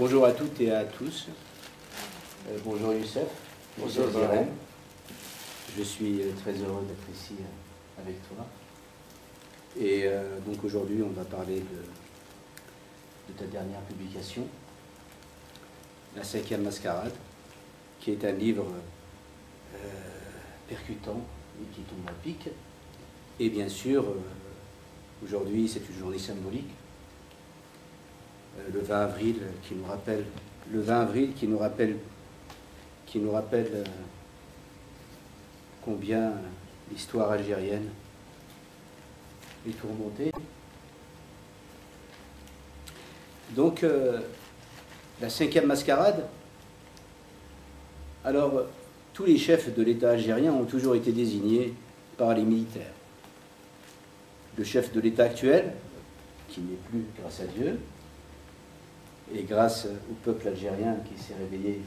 Bonjour à toutes et à tous. Bonjour Youssef. Bonjour Zirem. Je suis très heureux d'être ici avec toi. Et donc aujourd'hui, on va parler de ta dernière publication, La 5e Mascarade, qui est un livre percutant et qui tombe à pic. Et bien sûr, aujourd'hui, c'est une journée symbolique. Le 20 avril qui nous rappelle combien l'histoire algérienne est tourmentée. Donc, la 5e Mascarade, alors, tous les chefs de l'État algérien ont toujours été désignés par les militaires. Le chef de l'État actuel, qui n'est plus, grâce à Dieu, et grâce au peuple algérien qui s'est réveillé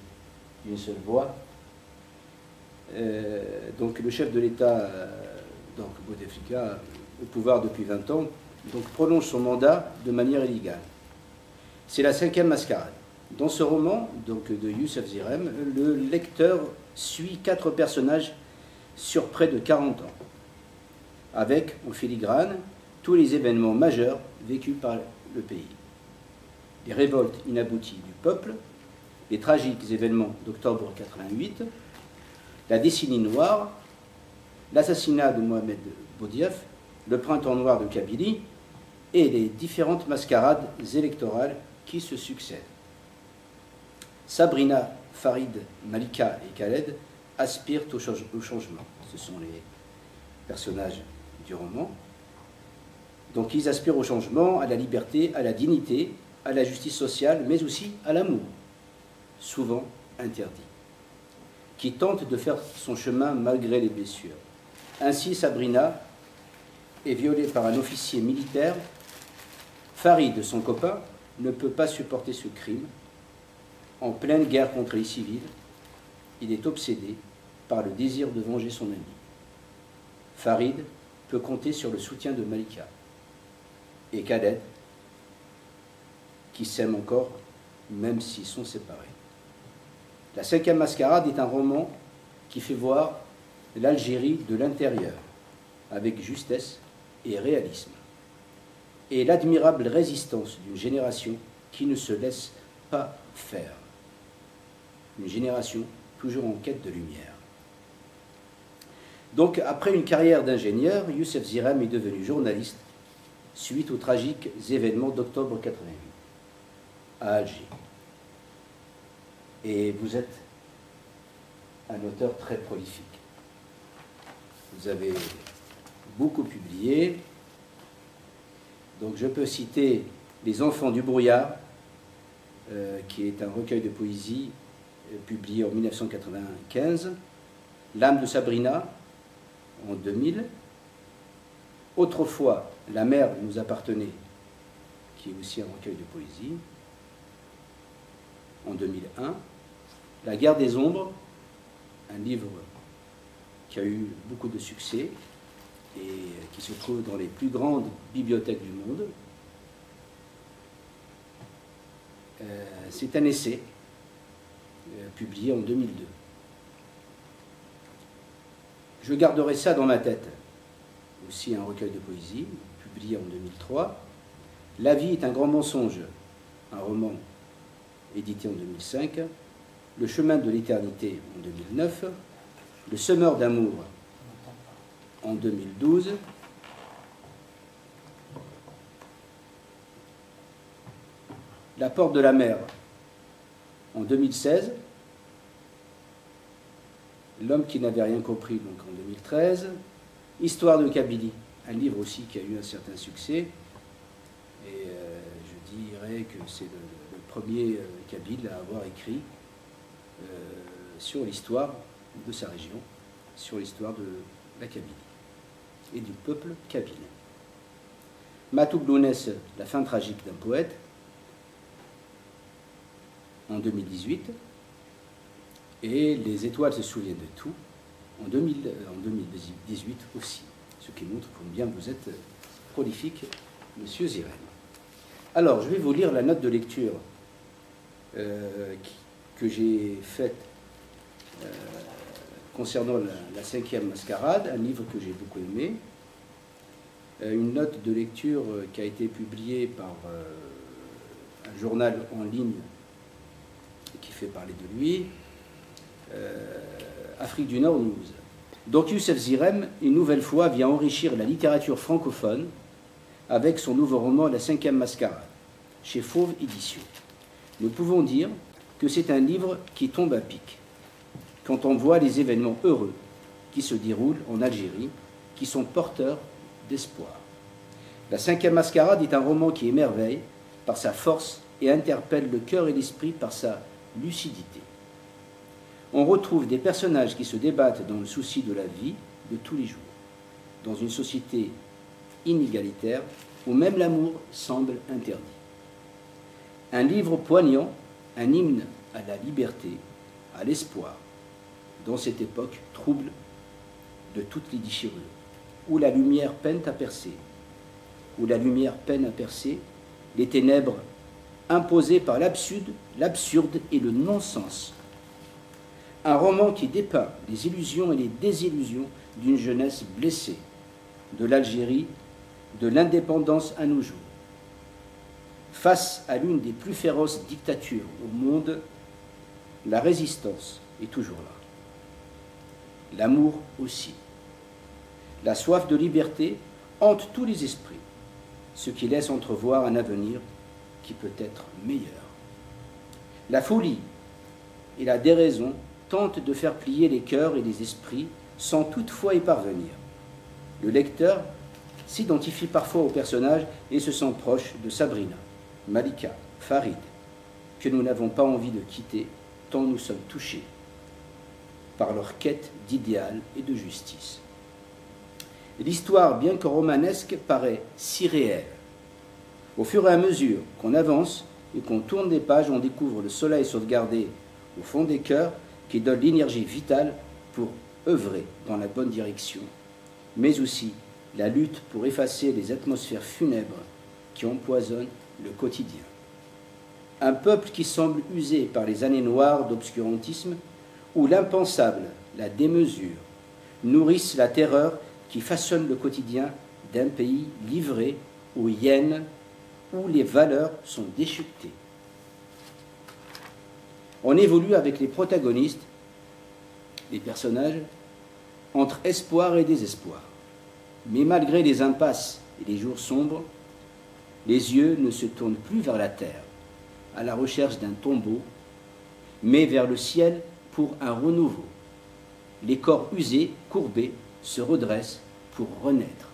d'une seule voix, donc le chef de l'État, donc Bouteflika, au pouvoir depuis 20 ans, donc prolonge son mandat de manière illégale. C'est la 5e Mascarade. Dans ce roman, donc de Youssef Zirem, le lecteur suit 4 personnages sur près de 40 ans, avec, en filigrane, tous les événements majeurs vécus par le pays. Les révoltes inabouties du peuple, les tragiques événements d'octobre 88, la décennie noire, l'assassinat de Mohamed Boudiaf, le printemps noir de Kabylie et les différentes mascarades électorales qui se succèdent. Sabrina, Farid, Malika et Khaled aspirent au changement. Ce sont les personnages du roman. Donc ils aspirent au changement, à la liberté, à la dignité, à la justice sociale, mais aussi à l'amour, souvent interdit, qui tente de faire son chemin malgré les blessures. Ainsi, Sabrina est violée par un officier militaire. Farid, son copain, ne peut pas supporter ce crime. En pleine guerre contre les civils, il est obsédé par le désir de venger son ami. Farid peut compter sur le soutien de Malika et Khaled, qui s'aiment encore, même s'ils sont séparés. La 5e Mascarade est un roman qui fait voir l'Algérie de l'intérieur, avec justesse et réalisme, et l'admirable résistance d'une génération qui ne se laisse pas faire. Une génération toujours en quête de lumière. Donc, après une carrière d'ingénieur, Youssef Zirem est devenu journaliste suite aux tragiques événements d'octobre 88 à Alger. Et vous êtes un auteur très prolifique. Vous avez beaucoup publié. Donc je peux citer Les Enfants du brouillard, qui est un recueil de poésie publié en 1995, L'âme de Sabrina en 2000, Autrefois, La mer nous appartenait, qui est aussi un recueil de poésie, en 2001, La guerre des ombres, un livre qui a eu beaucoup de succès et qui se trouve dans les plus grandes bibliothèques du monde. C'est un essai publié en 2002. Je garderai ça dans ma tête. Aussi un recueil de poésie publié en 2003. La vie est un grand mensonge, un roman édité en 2005, Le chemin de l'éternité en 2009, Le semeur d'amour en 2012, La porte de la mer en 2016, L'homme qui n'avait rien compris donc en 2013, Histoire de Kabylie, un livre aussi qui a eu un certain succès, et je dirais que c'est le premier Kabyle à avoir écrit sur l'histoire de sa région, sur l'histoire de la Kabylie et du peuple kabyle. Matou Blounès, La fin tragique d'un poète, en 2018, et Les étoiles se souviennent de tout, en 2018 aussi, ce qui montre combien vous êtes prolifique, monsieur Zirem. Alors, je vais vous lire la note de lecture que j'ai faite concernant la 5e Mascarade, un livre que j'ai beaucoup aimé, une note de lecture qui a été publiée par un journal en ligne qui fait parler de lui, Afrique du Nord News. Donc Youssef Zirem, une nouvelle fois, vient enrichir la littérature francophone avec son nouveau roman La 5e Mascarade, chez Fauve Éditions. Nous pouvons dire que c'est un livre qui tombe à pic quand on voit les événements heureux qui se déroulent en Algérie, qui sont porteurs d'espoir. La 5e Mascarade est un roman qui émerveille par sa force et interpelle le cœur et l'esprit par sa lucidité. On retrouve des personnages qui se débattent dans le souci de la vie de tous les jours, dans une société inégalitaire où même l'amour semble interdit. Un livre poignant, un hymne à la liberté, à l'espoir, dans cette époque trouble de toutes les déchirures, où la lumière peine à percer, les ténèbres imposées par l'absurde et le non-sens. Un roman qui dépeint les illusions et les désillusions d'une jeunesse blessée, de l'Algérie, de l'indépendance à nos jours. Face à l'une des plus féroces dictatures au monde, la résistance est toujours là. L'amour aussi. La soif de liberté hante tous les esprits, ce qui laisse entrevoir un avenir qui peut être meilleur. La folie et la déraison tentent de faire plier les cœurs et les esprits sans toutefois y parvenir. Le lecteur s'identifie parfois au personnage et se sent proche de Sabrina, Malika, Farid, que nous n'avons pas envie de quitter tant nous sommes touchés par leur quête d'idéal et de justice. L'histoire, bien que romanesque, paraît si réelle. Au fur et à mesure qu'on avance et qu'on tourne des pages, on découvre le soleil sauvegardé au fond des cœurs qui donne l'énergie vitale pour œuvrer dans la bonne direction, mais aussi la lutte pour effacer les atmosphères funèbres qui empoisonnent le quotidien. Un peuple qui semble usé par les années noires d'obscurantisme, où l'impensable, la démesure, nourrissent la terreur qui façonne le quotidien d'un pays livré aux hyènes, où les valeurs sont déchiquetées. On évolue avec les protagonistes, les personnages, entre espoir et désespoir. Mais malgré les impasses et les jours sombres, les yeux ne se tournent plus vers la terre, à la recherche d'un tombeau, mais vers le ciel pour un renouveau. Les corps usés, courbés, se redressent pour renaître.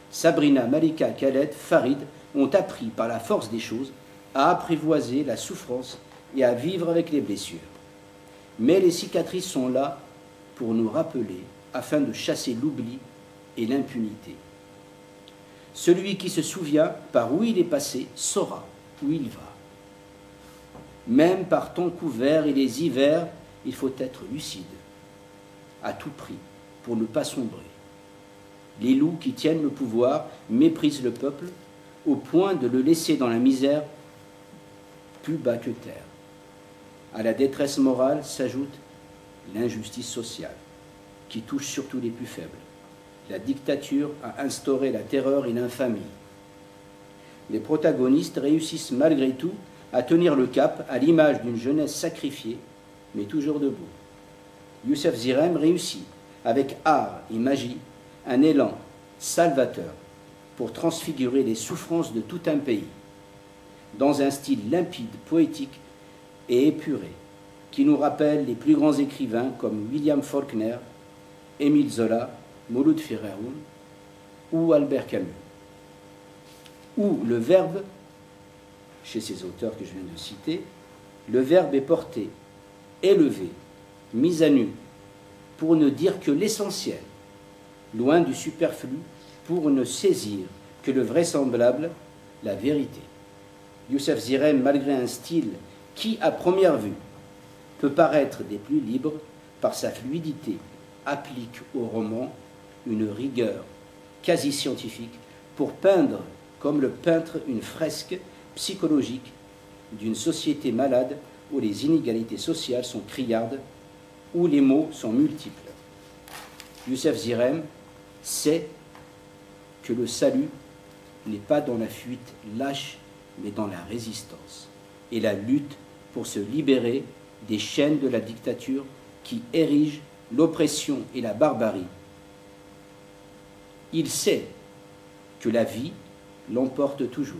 Sabrina, Malika, Khaled, Farid ont appris par la force des choses à apprivoiser la souffrance et à vivre avec les blessures. Mais les cicatrices sont là pour nous rappeler, afin de chasser l'oubli et l'impunité. Celui qui se souvient par où il est passé saura où il va. Même par temps couvert et les hivers, il faut être lucide, à tout prix, pour ne pas sombrer. Les loups qui tiennent le pouvoir méprisent le peuple au point de le laisser dans la misère plus bas que terre. À la détresse morale s'ajoute l'injustice sociale, qui touche surtout les plus faibles. La dictature a instauré la terreur et l'infamie. Les protagonistes réussissent malgré tout à tenir le cap à l'image d'une jeunesse sacrifiée, mais toujours debout. Youssef Zirem réussit, avec art et magie, un élan salvateur pour transfigurer les souffrances de tout un pays, dans un style limpide, poétique et épuré, qui nous rappelle les plus grands écrivains comme William Faulkner, Émile Zola, Mouloud Firaoun ou Albert Camus, où le verbe, chez ces auteurs que je viens de citer, le verbe est porté, élevé, mis à nu, pour ne dire que l'essentiel, loin du superflu, pour ne saisir que le vraisemblable, la vérité. Youssef Zirem, malgré un style qui, à première vue, peut paraître des plus libres, par sa fluidité, applique au roman une rigueur quasi scientifique pour peindre, comme le peintre, une fresque psychologique d'une société malade où les inégalités sociales sont criardes, où les maux sont multiples. Youssef Zirem sait que le salut n'est pas dans la fuite lâche, mais dans la résistance et la lutte pour se libérer des chaînes de la dictature qui érigent l'oppression et la barbarie. Il sait que la vie l'emporte toujours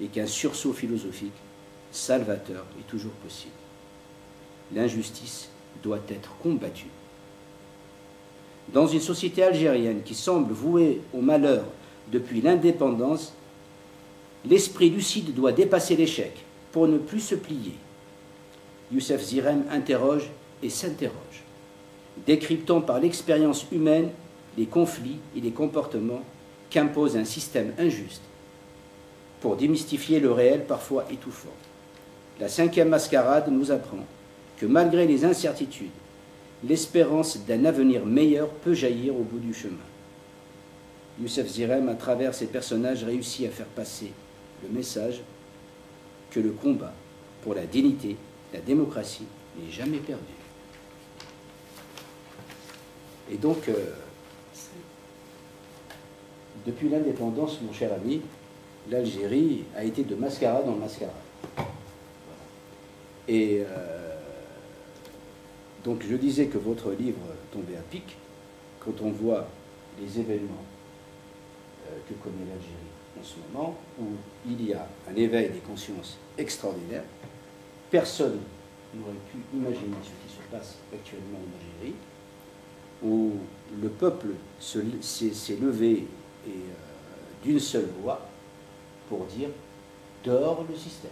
et qu'un sursaut philosophique salvateur est toujours possible. L'injustice doit être combattue. Dans une société algérienne qui semble vouée au malheur depuis l'indépendance, l'esprit lucide doit dépasser l'échec pour ne plus se plier. Youssef Zirem interroge et s'interroge, décryptant par l'expérience humaine les conflits et les comportements qu'impose un système injuste pour démystifier le réel parfois étouffant. La 5e mascarade nous apprend que malgré les incertitudes, l'espérance d'un avenir meilleur peut jaillir au bout du chemin. Youssef Zirem, à travers ses personnages, réussit à faire passer le message que le combat pour la dignité, la démocratie n'est jamais perdu. Et donc, depuis l'indépendance, mon cher ami, l'Algérie a été de mascarade en mascarade. Et donc je disais que votre livre tombait à pic quand on voit les événements que connaît l'Algérie en ce moment, où il y a un éveil des consciences extraordinaire. Personne n'aurait pu imaginer ce qui se passe actuellement en Algérie, où le peuple s'est levé et d'une seule voix pour dire dehors le système.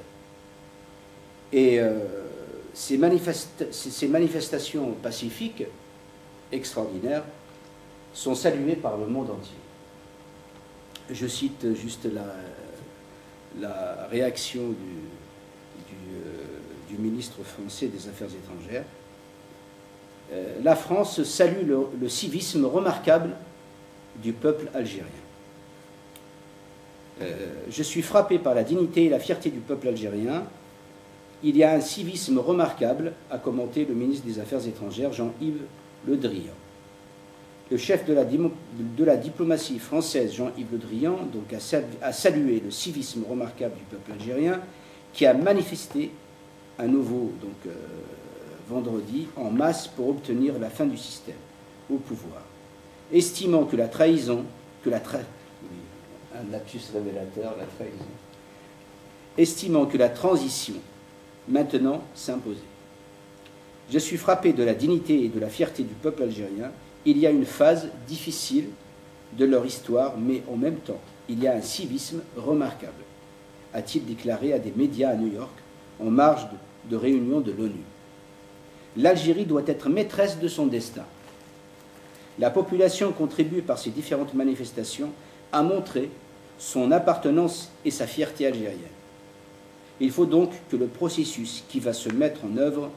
Et ces manifestations pacifiques extraordinaires sont saluées par le monde entier. Je cite juste la réaction du ministre français des Affaires étrangères. La France salue le civisme remarquable du peuple algérien. Je suis frappé par la dignité et la fierté du peuple algérien. Il y a un civisme remarquable, a commenté le ministre des Affaires étrangères, Jean-Yves Le Drian. Le chef de la diplomatie française, Jean-Yves Le Drian, donc, a salué le civisme remarquable du peuple algérien, qui a manifesté à nouveau, donc, vendredi, en masse pour obtenir la fin du système au pouvoir, estimant que la trahison, un lapsus révélateur, la trahison, estimant que la transition maintenant s'imposait. Je suis frappé de la dignité et de la fierté du peuple algérien. Il y a une phase difficile de leur histoire, mais en même temps, il y a un civisme remarquable, a-t-il déclaré à des médias à New York en marge de réunion de l'ONU. L'Algérie doit être maîtresse de son destin. La population contribue par ces différentes manifestations à montrer son appartenance et sa fierté algérienne. Il faut donc que le processus qui va se mettre en œuvre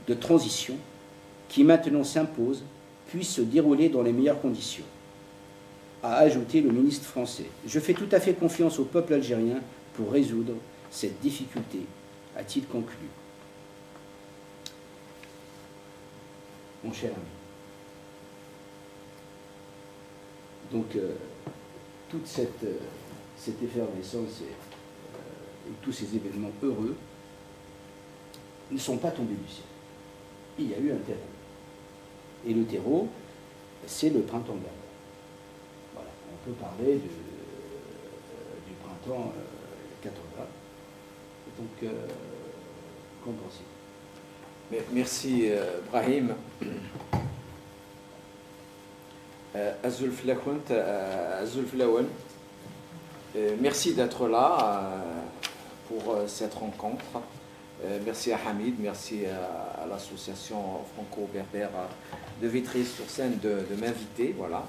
de transition, qui maintenant s'impose, puisse se dérouler dans les meilleures conditions, a ajouté le ministre français. Je fais tout à fait confiance au peuple algérien pour résoudre cette difficulté, a-t-il conclu. Mon cher ami. Donc, toute cette effervescence et tous ces événements heureux ne sont pas tombés du ciel. Il y a eu un terreau. Et le terreau, c'est le printemps gabon. Voilà, on peut parler du printemps 80. Donc, qu'en pensez-vous? Merci, Brahim. Merci d'être là pour cette rencontre. Merci à Hamid, merci à l'association franco-berbère de Vitry-sur-Seine de m'inviter. Voilà.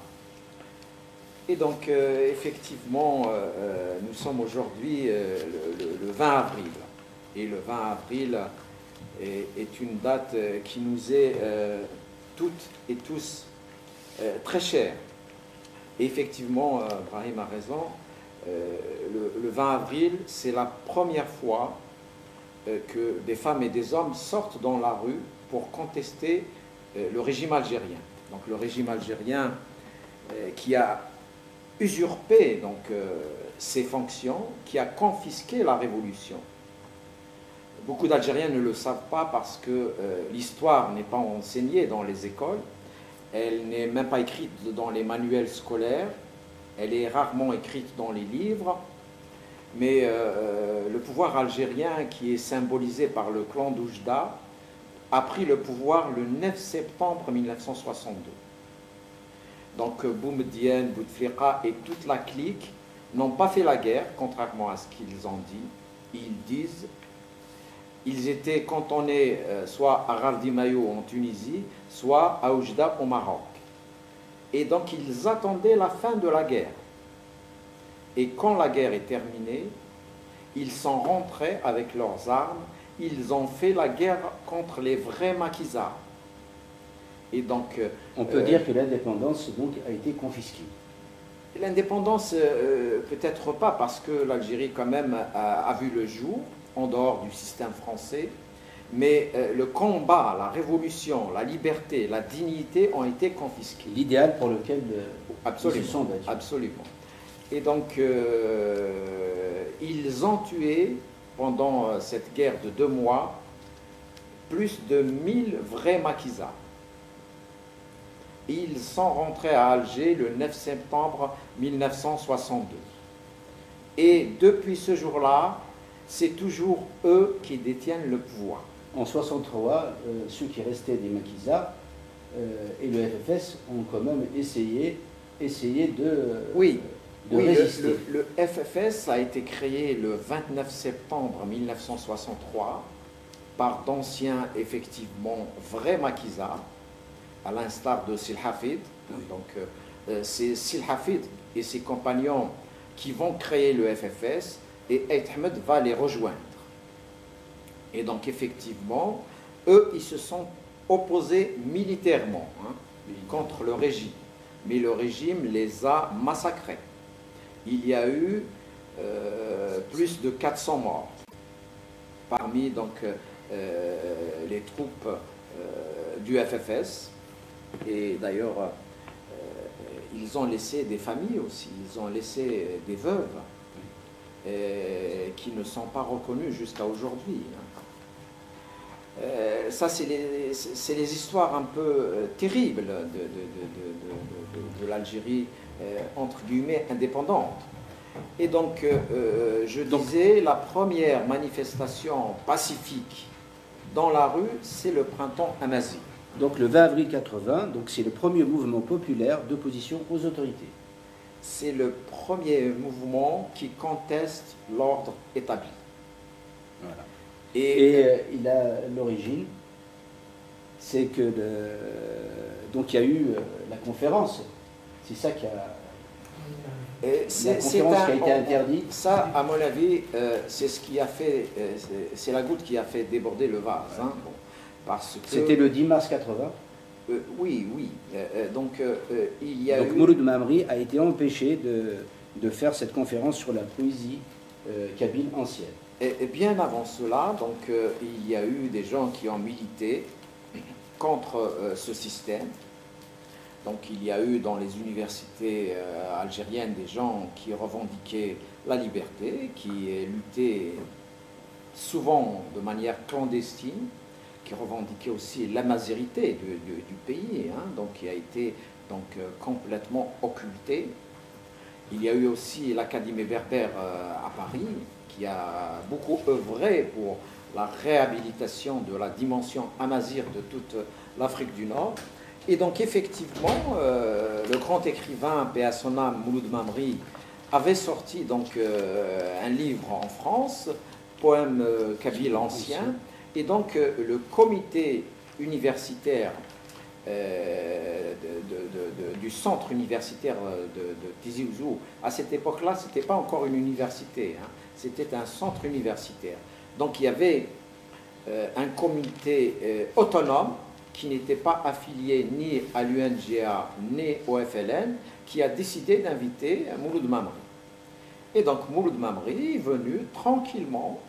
Et donc, effectivement, nous sommes aujourd'hui le 20 avril. Et le 20 avril est une date qui nous est toutes et tous très chère. Et effectivement, Brahim a raison, Le 20 avril, c'est la première fois que des femmes et des hommes sortent dans la rue pour contester le régime algérien. Donc le régime algérien qui a usurpé donc, ses fonctions, qui a confisqué la révolution. Beaucoup d'Algériens ne le savent pas parce que l'histoire n'est pas enseignée dans les écoles, elle n'est même pas écrite dans les manuels scolaires, elle est rarement écrite dans les livres, mais le pouvoir algérien qui est symbolisé par le clan d'Oujda a pris le pouvoir le 9 septembre 1962. Donc Boumediene, Bouteflika et toute la clique n'ont pas fait la guerre, contrairement à ce qu'ils ont dit. Ils disent ils étaient cantonnés soit à Ravdi Mayo en Tunisie, soit à Oujda au Maroc. Et donc ils attendaient la fin de la guerre. Et quand la guerre est terminée, ils sont rentrés avec leurs armes, ils ont fait la guerre contre les vrais maquisards. Et donc, on peut dire que l'indépendance donc a été confisquée. L'indépendance, peut-être pas, parce que l'Algérie quand même a vu le jour, en dehors du système français, mais le combat, la révolution, la liberté, la dignité ont été confisqués. L'idéal pour lequel absolument, ils se sont battus. Absolument. Et donc, ils ont tué, pendant cette guerre de 2 mois, plus de 1000 vrais maquisards. Ils sont rentrés à Alger le 9 septembre 1962. Et depuis ce jour-là, c'est toujours eux qui détiennent le pouvoir. En 1963, ceux qui restaient des maquisards et le FFS ont quand même essayé de résister. Le FFS a été créé le 29 septembre 1963 par d'anciens, effectivement, vrais maquisards, à l'instar de Sil Hafid. Oui. Donc, c'est Sil Hafid et ses compagnons qui vont créer le FFS et Aït Ahmed va les rejoindre. Et donc, effectivement, eux, ils se sont opposés militairement contre le régime. Mais le régime les a massacrés. Il y a eu plus de 400 morts parmi donc, les troupes du FFS. Et d'ailleurs, ils ont laissé des familles aussi, ils ont laissé des veuves qui ne sont pas reconnues jusqu'à aujourd'hui. Ça, c'est les histoires un peu terribles de l'Algérie, entre guillemets, indépendante. Et donc, je disais, la première manifestation pacifique dans la rue, c'est le printemps amazi. Donc le 20 avril 80, c'est le premier mouvement populaire d'opposition aux autorités. C'est le premier mouvement qui conteste l'ordre établi. Voilà. Et il a l'origine, c'est que donc il y a eu la conférence. C'est ça qui a la conférence qui a été interdite. Ça, à mon avis, c'est ce qui a fait, c'est la goutte qui a fait déborder le vase. Hein, bon, parce que c'était le 10 mars 80. Oui. Donc il y a eu. Mouloud Mamri a été empêché de faire cette conférence sur la poésie kabyle ancienne. Et bien avant cela, donc, il y a eu des gens qui ont milité contre ce système. Donc il y a eu dans les universités algériennes des gens qui revendiquaient la liberté, qui luttaient souvent de manière clandestine, qui revendiquaient aussi l'amazérité du pays, hein, donc qui a été donc, complètement occultée. Il y a eu aussi l'Académie berbère à Paris, qui a beaucoup œuvré pour la réhabilitation de la dimension amazigh de toute l'Afrique du Nord. Et donc effectivement, le grand écrivain, paix à son âme, Mouloud Mamri, avait sorti donc un livre en France, Poème kabyle ancien, et donc le comité universitaire du centre universitaire de Tizi Ouzou, à cette époque-là, ce n'était pas encore une université, hein, c'était un centre universitaire. Donc il y avait un comité autonome qui n'était pas affilié ni à l'UNGA ni au FLN, qui a décidé d'inviter Mouloud Mamri. Et donc Mouloud Mamri est venu tranquillement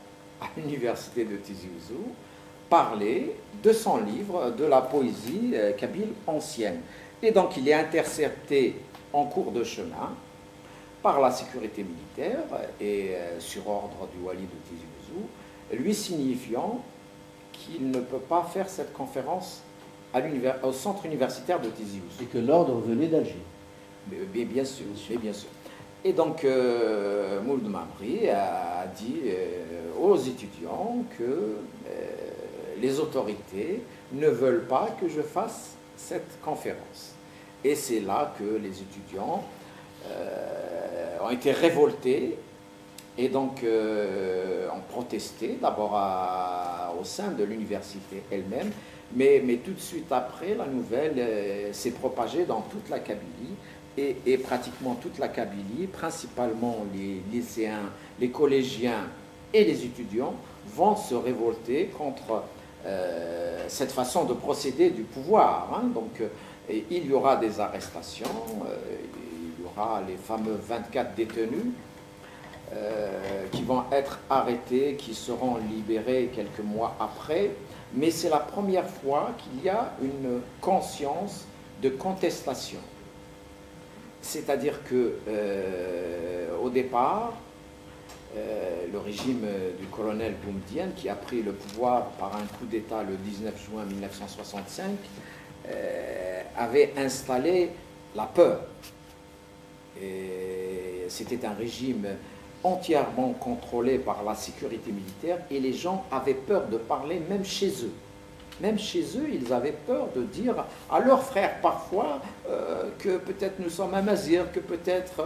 à l'université de Tizi Ouzou parler de son livre de la poésie kabyle ancienne. Et donc il est intercepté en cours de chemin par la sécurité militaire et sur ordre du wali de Tizi Ouzou, lui signifiant qu'il ne peut pas faire cette conférence au centre universitaire de Tizi Ouzou. Et que l'ordre venait d'Alger. Bien sûr, bien sûr. Et donc, Mouloud Mamri a dit aux étudiants que les autorités ne veulent pas que je fasse cette conférence. Et c'est là que les étudiants ont été révoltés et donc ont protesté, d'abord au sein de l'université elle-même, mais tout de suite après, la nouvelle s'est propagée dans toute la Kabylie. Et pratiquement toute la Kabylie, principalement les lycéens, les collégiens et les étudiants, vont se révolter contre cette façon de procéder du pouvoir. Hein. Donc, il y aura des arrestations, il y aura les fameux 24 détenus qui vont être arrêtés, qui seront libérés quelques mois après. Mais c'est la première fois qu'il y a une conscience de contestation. C'est-à-dire que au départ, le régime du colonel Boumedienne, qui a pris le pouvoir par un coup d'État le 19 juin 1965, avait installé la peur. C'était un régime entièrement contrôlé par la sécurité militaire et les gens avaient peur de parler même chez eux. Même chez eux, ils avaient peur de dire à leurs frères parfois que peut-être nous sommes amazirs, que peut-être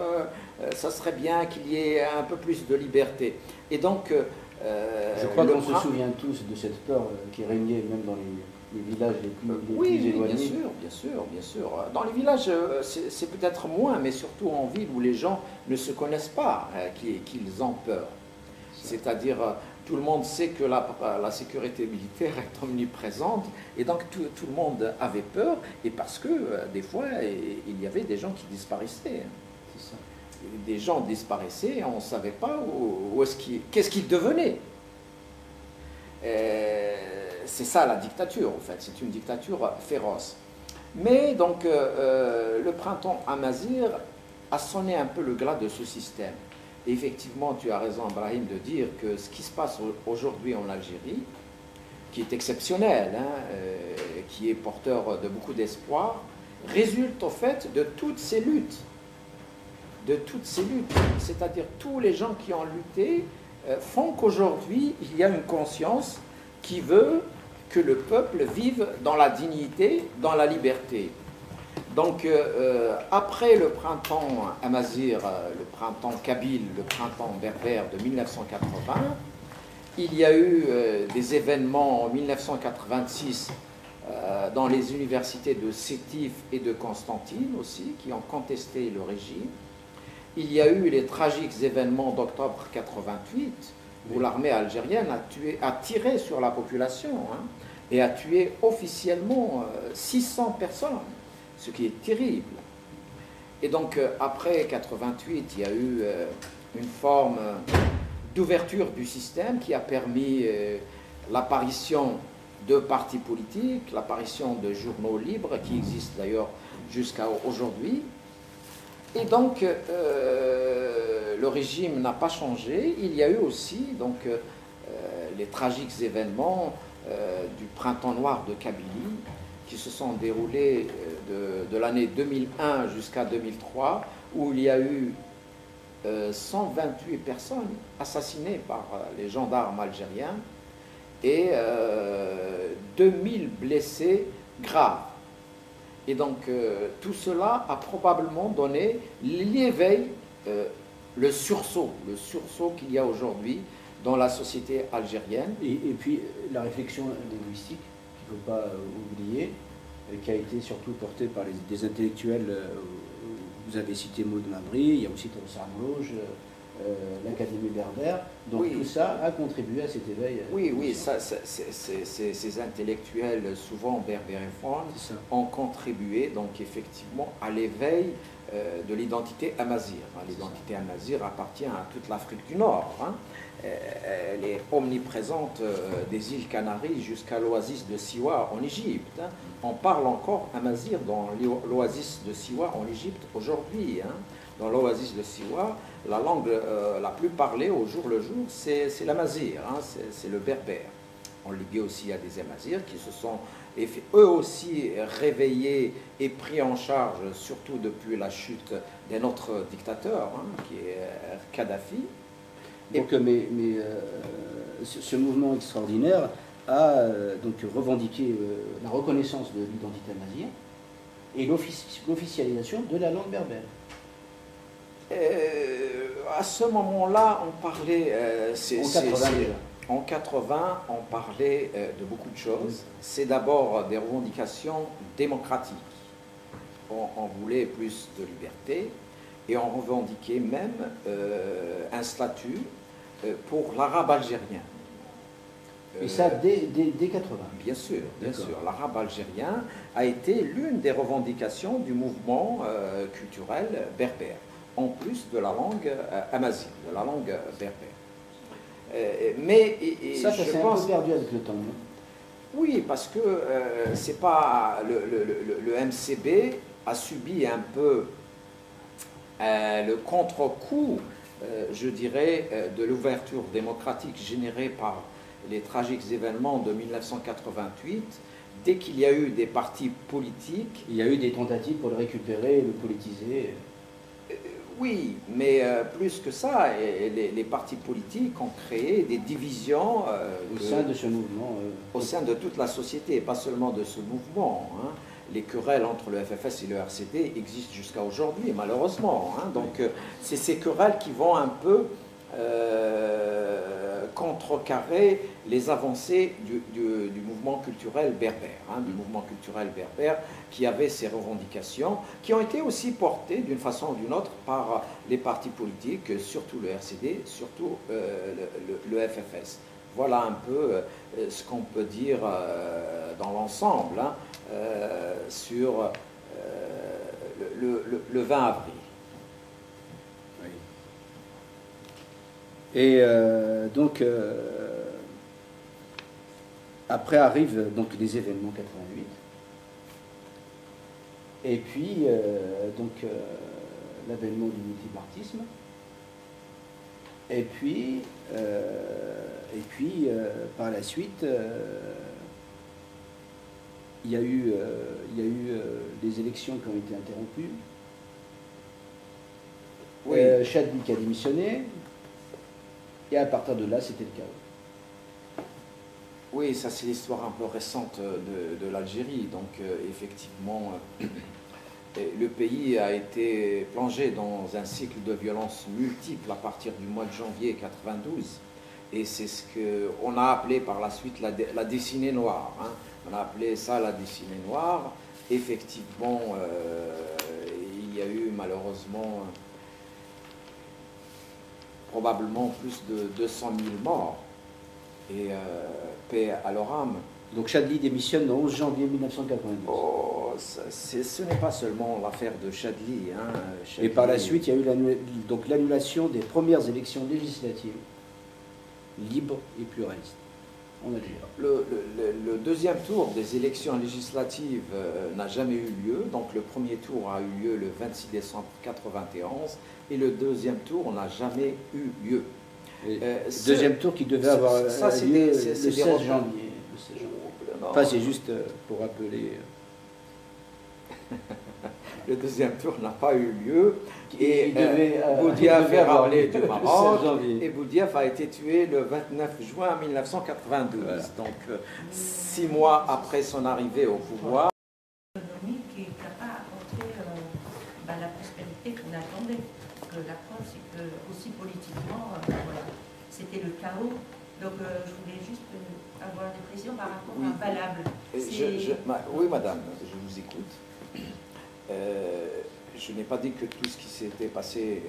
ça serait bien qu'il y ait un peu plus de liberté. Et donc, je crois qu'on se souvient tous de cette peur qui régnait même dans les villages les plus éloignés. Bien sûr. Dans les villages, c'est peut-être moins, mais surtout en ville où les gens ne se connaissent pas, qu'ils ont peur. C'est-à-dire, tout le monde sait que la sécurité militaire est omniprésente, et donc tout le monde avait peur, et parce que des fois, il y avait des gens qui disparaissaient. C'est ça. Des gens disparaissaient, et on ne savait pas qu'est-ce qu'ils devenaient. C'est ça la dictature, en fait, c'est une dictature féroce. Mais donc, le printemps amazigh a sonné un peu le glas de ce système. Et effectivement, tu as raison, Brahim, de dire que ce qui se passe aujourd'hui en Algérie, qui est exceptionnel, qui est porteur de beaucoup d'espoir, résulte au fait de toutes ces luttes. C'est-à-dire tous les gens qui ont lutté font qu'aujourd'hui, il y a une conscience qui veut que le peuple vive dans la dignité, dans la liberté. Donc, après le printemps amazigh, le printemps kabyle, le printemps berbère de 1980, il y a eu des événements en 1986 dans les universités de Sétif et de Constantine aussi, qui ont contesté le régime. Il y a eu les tragiques événements d'octobre 88, où l'armée algérienne a tiré sur la population et a tué officiellement 600 personnes. Ce qui est terrible. Et donc, après 88, il y a eu une forme d'ouverture du système qui a permis l'apparition de partis politiques, l'apparition de journaux libres, qui existent d'ailleurs jusqu'à aujourd'hui. Et donc, le régime n'a pas changé. Il y a eu aussi donc, les tragiques événements du printemps noir de Kabylie, qui se sont déroulés de l'année 2001 jusqu'à 2003, où il y a eu 128 personnes assassinées par les gendarmes algériens et 2000 blessés graves. Et donc tout cela a probablement donné l'éveil, le sursaut qu'il y a aujourd'hui dans la société algérienne. Et puis la réflexion linguistique, qu'il ne faut pas oublier, qui a été surtout portée par des intellectuels. Vous avez cité Mouloud Mamri, il y a aussi Tonsar Moulouj, l'Académie berbère. Donc Oui. tout ça a contribué à cet éveil. Oui, oui, ces intellectuels, souvent berbéréphones, C'est ça. ont contribué donc effectivement à l'éveil de l'identité amazigh. L'identité amazigh appartient à toute l'Afrique du Nord. Hein. Elle est omniprésente des îles Canaries jusqu'à l'oasis de Siwa en Égypte. Hein. On parle encore amazigh dans l'oasis de Siwa en Égypte aujourd'hui. Hein. Dans l'oasis de Siwa, la langue la plus parlée au jour le jour, c'est l'amazigh, hein, c'est le berbère. On lié aussi à des amazirs qui se sont eux aussi réveillés et pris en charge, surtout depuis la chute d'un autre dictateur, hein, qui est Kadhafi. Donc, ce mouvement extraordinaire a donc revendiqué la reconnaissance de l'identité amazigh et l'officialisation de la langue berbère. À ce moment-là, on parlait... En 80 déjà. En 80, on parlait de beaucoup de choses. C'est d'abord des revendications démocratiques. On voulait plus de liberté et on revendiquait même un statut pour l'arabe algérien. Et ça dès 80. Bien sûr, bien sûr. L'arabe algérien a été l'une des revendications du mouvement culturel berbère, en plus de la langue amazigh, de la langue berbère. Mais ça s'est un peu perdu avec le temps. Non? Oui, parce que c'est pas le MCB a subi un peu le contre-coup, je dirais, de l'ouverture démocratique générée par les tragiques événements de 1988. Dès qu'il y a eu des partis politiques, il y a eu des tentatives pour le récupérer, le politiser. Oui, mais plus que ça, les partis politiques ont créé des divisions au sein de ce mouvement. Au sein de toute la société, pas seulement de ce mouvement. Hein. Les querelles entre le FFS et le RCD existent jusqu'à aujourd'hui, malheureusement. Hein. Donc, c'est ces querelles qui vont un peu contrecarrer les avancées du mouvement culturel berbère, hein, du mouvement culturel berbère qui avait ses revendications, qui ont été aussi portées d'une façon ou d'une autre par les partis politiques, surtout le RCD, surtout le FFS. Voilà un peu ce qu'on peut dire dans l'ensemble hein, sur le 20 avril. Et donc, après arrivent donc les événements 88. Et puis, l'avènement du multipartisme. Et puis par la suite, il y a eu des élections qui ont été interrompues. Oui. Chadli qui a démissionné. Et à partir de là, c'était le chaos. Oui, ça c'est l'histoire un peu récente de l'Algérie. Donc effectivement, le pays a été plongé dans un cycle de violence multiple à partir du mois de janvier 92. Et c'est ce qu'on a appelé par la suite la décennie noire. Hein. On a appelé ça la décennie noire. Effectivement, il y a eu malheureusement probablement plus de 200 000 morts. Et paix à leur âme. Donc Chadli démissionne le 11 janvier 1992. Oh, ce n'est pas seulement l'affaire de Chadli, hein. Chadli. Et par la suite, il y a eu l'annulation des premières élections législatives libres et pluralistes en Algérie. Le deuxième tour des élections législatives n'a jamais eu lieu. Donc le premier tour a eu lieu le 26 décembre 1991 et le deuxième tour n'a jamais eu lieu. Deuxième tour qui devait avoir lieu le 16 janvier. Enfin, c'est juste pour rappeler. Le deuxième tour n'a pas eu lieu. Et Boudiaf est rappelé du Maroc. Et Boudiaf a été tué le 29 juin 1992. Voilà. Donc, 6 mois après son arrivée au pouvoir. Économique qui n'a pas apporté la prospérité qu'on attendait. La preuve, c'est que aussi politiquement, voilà, c'était le chaos. Donc, je voulais juste avoir des précisions par rapport à Valable. Oui, madame, je vous écoute. je n'ai pas dit que tout ce qui s'était passé,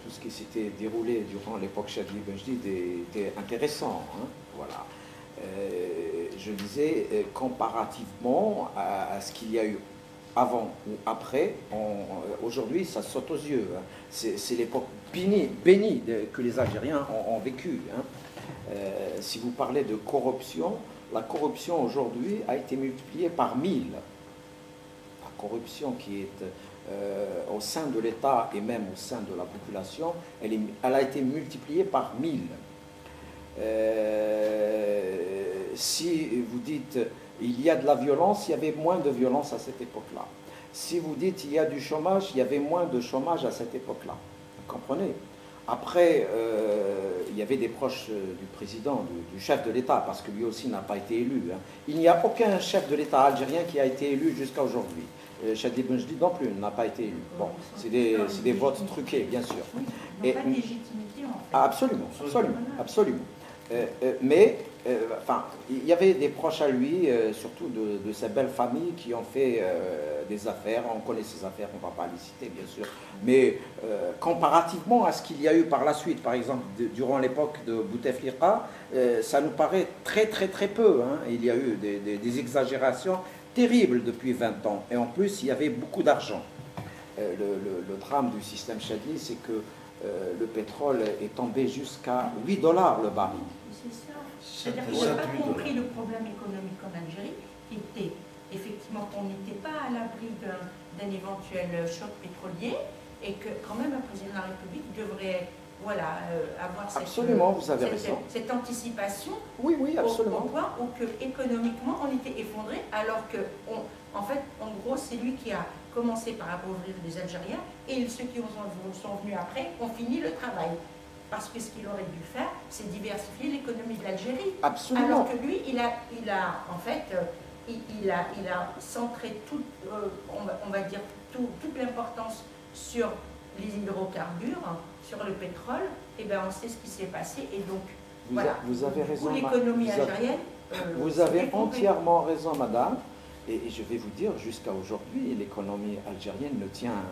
tout ce qui s'était déroulé durant l'époque Chadli Benjedid était intéressant. Hein, voilà. Je disais, comparativement à ce qu'il y a eu avant ou après, aujourd'hui, ça saute aux yeux. Hein. C'est l'époque bénie que les Algériens ont vécue. Hein. Si vous parlez de corruption, la corruption aujourd'hui a été multipliée par 1000. La corruption qui est au sein de l'État et même au sein de la population, elle a été multipliée par 1000. Si vous dites il y a de la violence, il y avait moins de violence à cette époque-là. Si vous dites il y a du chômage, il y avait moins de chômage à cette époque-là. Vous comprenez? Après, il y avait des proches du président, du chef de l'État, parce que lui aussi n'a pas été élu. Hein. Il n'y a aucun chef de l'État algérien qui a été élu jusqu'à aujourd'hui. Chadli Benjedid non plus n'a pas été élu. Bon, c'est des votes truqués, bien sûr. Oui, ils n'ont pas de légitimité en fait. Absolument, absolument. Enfin, il y avait des proches à lui, surtout de sa belle famille, qui ont fait des affaires. On connaît ces affaires, on ne va pas les citer, bien sûr. Mais comparativement à ce qu'il y a eu par la suite, par exemple, durant l'époque de Bouteflika, ça nous paraît très peu. Hein. Il y a eu des exagérations terribles depuis 20 ans. Et en plus, il y avait beaucoup d'argent. Le drame du système Chadli, c'est que le pétrole est tombé jusqu'à $8 le baril. C'est ça. C'est-à-dire qu'il n'a pas compris le problème économique en Algérie, qui était effectivement qu'on n'était pas à l'abri d'un éventuel choc pétrolier et que quand même un président de la République devrait avoir cette anticipation. Oui, absolument. Au point où que, économiquement on était effondré, alors que en fait, en gros, c'est lui qui a commencé par appauvrir les Algériens et ceux qui sont venus après ont fini le travail. Parce que ce qu'il aurait dû faire, c'est diversifier l'économie de l'Algérie. Absolument. Alors que lui, il a centré on va dire toute l'importance sur les hydrocarbures, sur le pétrole. Et bien, on sait ce qui s'est passé. Et donc, vous avez raison. L'économie algérienne. Vous avez entièrement raison, madame. Et je vais vous dire, jusqu'à aujourd'hui, l'économie algérienne ne tient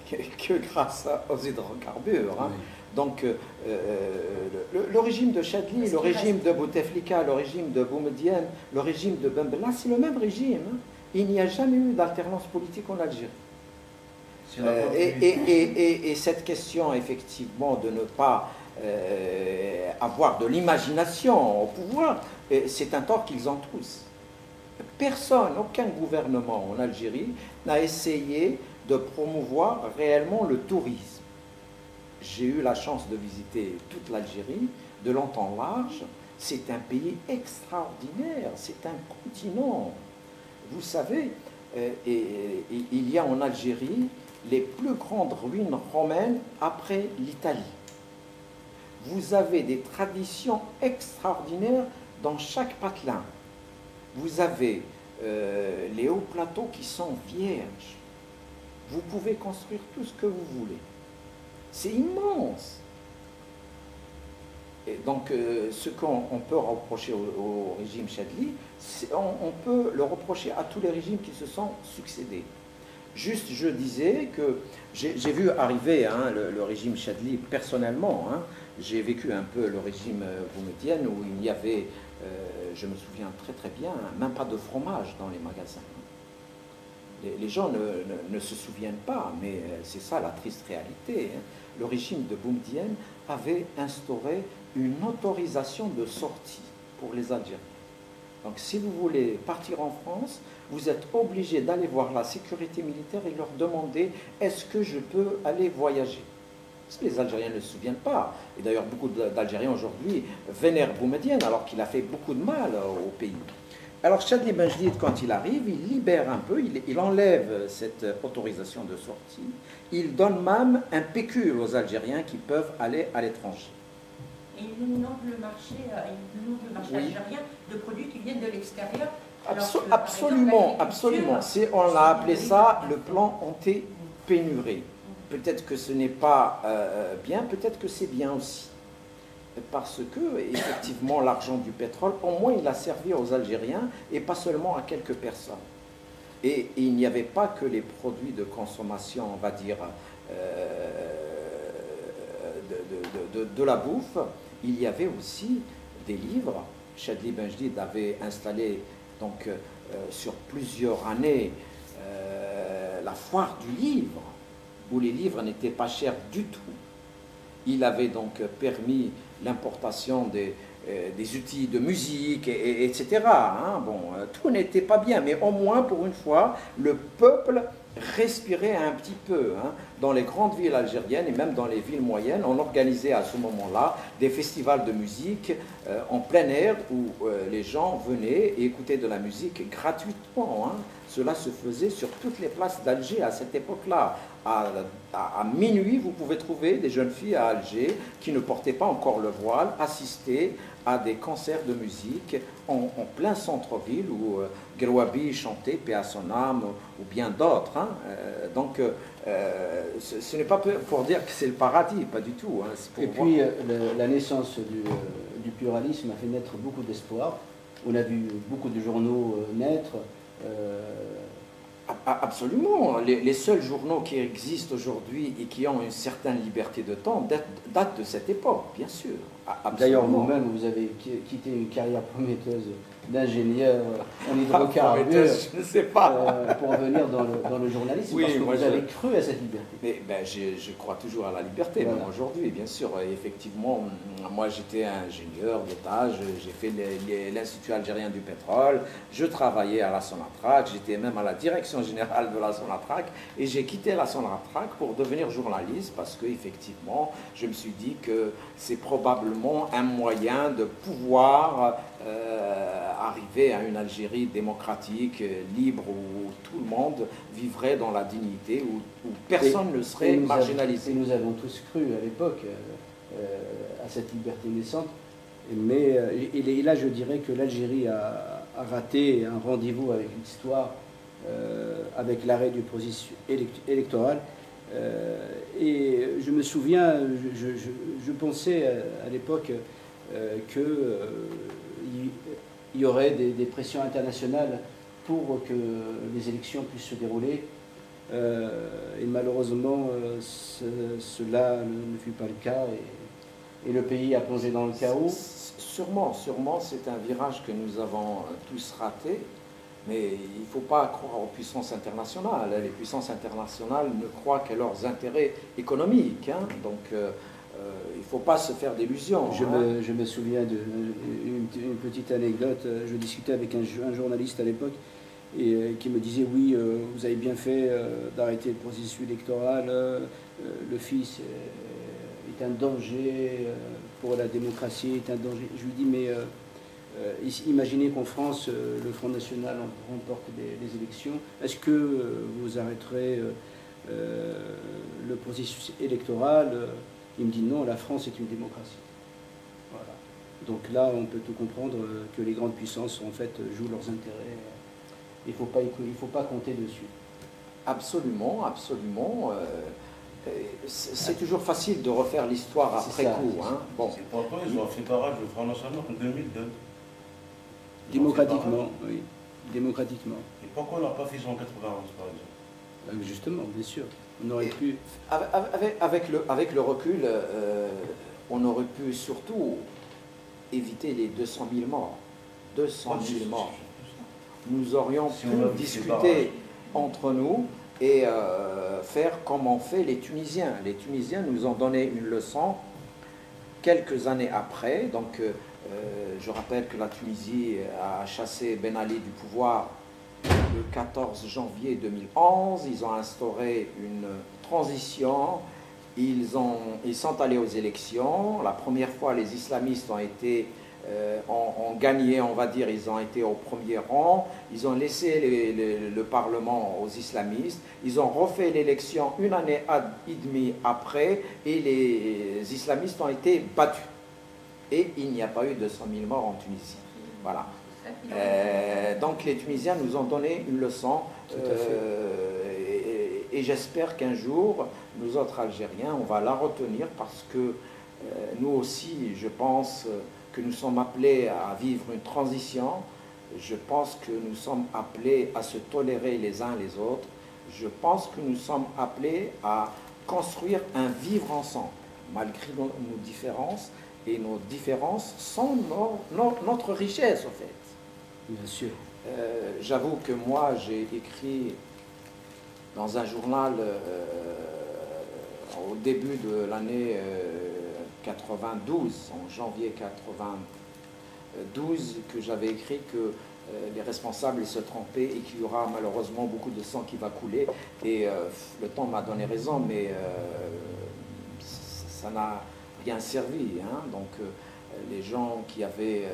que grâce aux hydrocarbures. Hein. Oui. Donc, le régime de Chadli, le régime de Bouteflika, le régime de Boumedienne, le régime de Ben Bella, c'est le même régime. Hein. Il n'y a jamais eu d'alternance politique en Algérie. Et cette question, effectivement, de ne pas avoir de l'imagination au pouvoir, c'est un tort qu'ils ont tous. Personne, aucun gouvernement en Algérie n'a essayé de promouvoir réellement le tourisme. J'ai eu la chance de visiter toute l'Algérie, de long en large. C'est un pays extraordinaire, c'est un continent. Vous savez, il y a en Algérie les plus grandes ruines romaines après l'Italie. Vous avez des traditions extraordinaires dans chaque patelin. Vous avez les hauts plateaux qui sont vierges. Vous pouvez construire tout ce que vous voulez. C'est immense. Et donc, ce qu'on peut reprocher au régime Chadli, on peut le reprocher à tous les régimes qui se sont succédés. Juste, je disais que j'ai vu arriver le régime Chadli personnellement. Hein, j'ai vécu un peu le régime Boumedienne où il y avait, je me souviens très bien, même pas de fromage dans les magasins. Les gens ne se souviennent pas, mais c'est ça la triste réalité. Hein. Le régime de Boumedienne avait instauré une autorisation de sortie pour les Algériens. Donc si vous voulez partir en France, vous êtes obligé d'aller voir la sécurité militaire et leur demander « est-ce que je peux aller voyager ?» Parce que les Algériens ne se souviennent pas. Et d'ailleurs, beaucoup d'Algériens aujourd'hui vénèrent Boumedienne alors qu'il a fait beaucoup de mal au pays. Alors Chadli Benjedid, quand il arrive, il libère un peu, il enlève cette autorisation de sortie. Il donne même un pécule aux Algériens qui peuvent aller à l'étranger. Et il inonde le marché algérien de produits qui viennent de l'extérieur. Absolument. On a appelé ça le plan anti-pénurie. Peut-être que ce n'est pas bien, peut-être que c'est bien aussi. Parce que, effectivement, l'argent du pétrole, au moins, il a servi aux Algériens et pas seulement à quelques personnes. Et il n'y avait pas que les produits de consommation, on va dire, de la bouffe, il y avait aussi des livres. Chadli Benjdid avait installé donc, sur plusieurs années la foire du livre, où les livres n'étaient pas chers du tout. Il avait donc permis l'importation des outils de musique, etc. Hein. Bon, tout n'était pas bien, mais au moins, pour une fois, le peuple respirait un petit peu. Hein. Dans les grandes villes algériennes et même dans les villes moyennes, on organisait à ce moment-là des festivals de musique en plein air où les gens venaient et écoutaient de la musique gratuitement. Hein. Cela se faisait sur toutes les places d'Alger à cette époque-là. À minuit, vous pouvez trouver des jeunes filles à Alger qui ne portaient pas encore le voile assister à des concerts de musique en plein centre-ville où Gerwabi chantait Paix à son âme ou bien d'autres. Hein. Donc, ce n'est pas pour dire que c'est le paradis, pas du tout. Hein. Et puis, la naissance du pluralisme a fait naître beaucoup d'espoir. On a vu beaucoup de journaux naître. Absolument. Les seuls journaux qui existent aujourd'hui et qui ont une certaine liberté de temps datent de cette époque, bien sûr. D'ailleurs, vous-même, vous avez quitté une carrière prometteuse d'ingénieur en hydrocarbures, je ne sais pas, pour venir dans le journalisme, oui, parce que vous avez cru à cette liberté. Mais je crois toujours à la liberté, voilà. Même aujourd'hui, bien sûr. Effectivement, moi j'étais ingénieur d'État, j'ai fait l'Institut algérien du pétrole, je travaillais à la Sonatrach, j'étais même à la direction générale de la Sonatrach, et j'ai quitté la Sonatrach pour devenir journaliste, parce qu'effectivement, je me suis dit que c'est probablement un moyen de pouvoir arriver à une Algérie démocratique, libre, où tout le monde vivrait dans la dignité, où personne ne serait marginalisé. Nous avons tous cru à l'époque à cette liberté naissante, mais et là je dirais que l'Algérie a raté un rendez-vous avec l'histoire, avec l'arrêt du processus électoral. Et je me souviens, je pensais à l'époque qu'il y aurait des pressions internationales pour que les élections puissent se dérouler. Et malheureusement, cela ne fut pas le cas et le pays a plongé dans le chaos. Sûrement, c'est un virage que nous avons tous raté. Mais il ne faut pas croire aux puissances internationales. Les puissances internationales ne croient qu'à leurs intérêts économiques. Hein. Donc, il ne faut pas se faire d'illusions. Je me souviens d'une petite anecdote. Je discutais avec un journaliste à l'époque et qui me disait « Oui, vous avez bien fait d'arrêter le processus électoral. Le fils est un danger pour la démocratie, est un danger. » Je lui dis « Mais... imaginez qu'en France, le Front National remporte les élections. Est-ce que vous arrêterez le processus électoral ?» Il me dit non, la France est une démocratie. Voilà. Donc là, on peut tout comprendre que les grandes puissances, en fait, jouent leurs intérêts. Il ne faut pas compter dessus. Absolument. C'est toujours facile de refaire l'histoire après coup. Hein. Bon. C'est pourquoi ils ont fait barrage au Front National en 2002. Démocratiquement, oui. Démocratiquement. Et pourquoi on n'a pas fait ça en 91, par exemple? Justement, bien sûr. On aurait pu... Avec le recul, on aurait pu surtout éviter les 200 000 morts. 200 000 morts. Nous aurions pu discuter entre nous et faire comme ont fait les Tunisiens. Les Tunisiens nous ont donné une leçon quelques années après. Donc, je rappelle que la Tunisie a chassé Ben Ali du pouvoir le 14 janvier 2011. Ils ont instauré une transition. Ils sont allés aux élections. La première fois, les islamistes ont gagné, on va dire. Ils ont été au premier rang. Ils ont laissé le Parlement aux islamistes. Ils ont refait l'élection une année et demie après et les islamistes ont été battus. Et il n'y a pas eu 200 000 morts en Tunisie. Voilà. Donc les Tunisiens nous ont donné une leçon. Et j'espère qu'un jour, nous autres Algériens, on va la retenir parce que nous aussi, je pense que nous sommes appelés à vivre une transition Je pense que nous sommes appelés à se tolérer les uns les autres. Je pense que nous sommes appelés à construire un vivre ensemble, malgré nos différences. Et nos différences sont notre richesse, en fait. Bien sûr. J'avoue que moi, j'ai écrit dans un journal au début de l'année 92, en janvier 92, que j'avais écrit que les responsables se trompaient et qu'il y aura malheureusement beaucoup de sang qui va couler. Et le temps m'a donné raison, mais ça n'a rien servi. Hein. Donc les gens qui avaient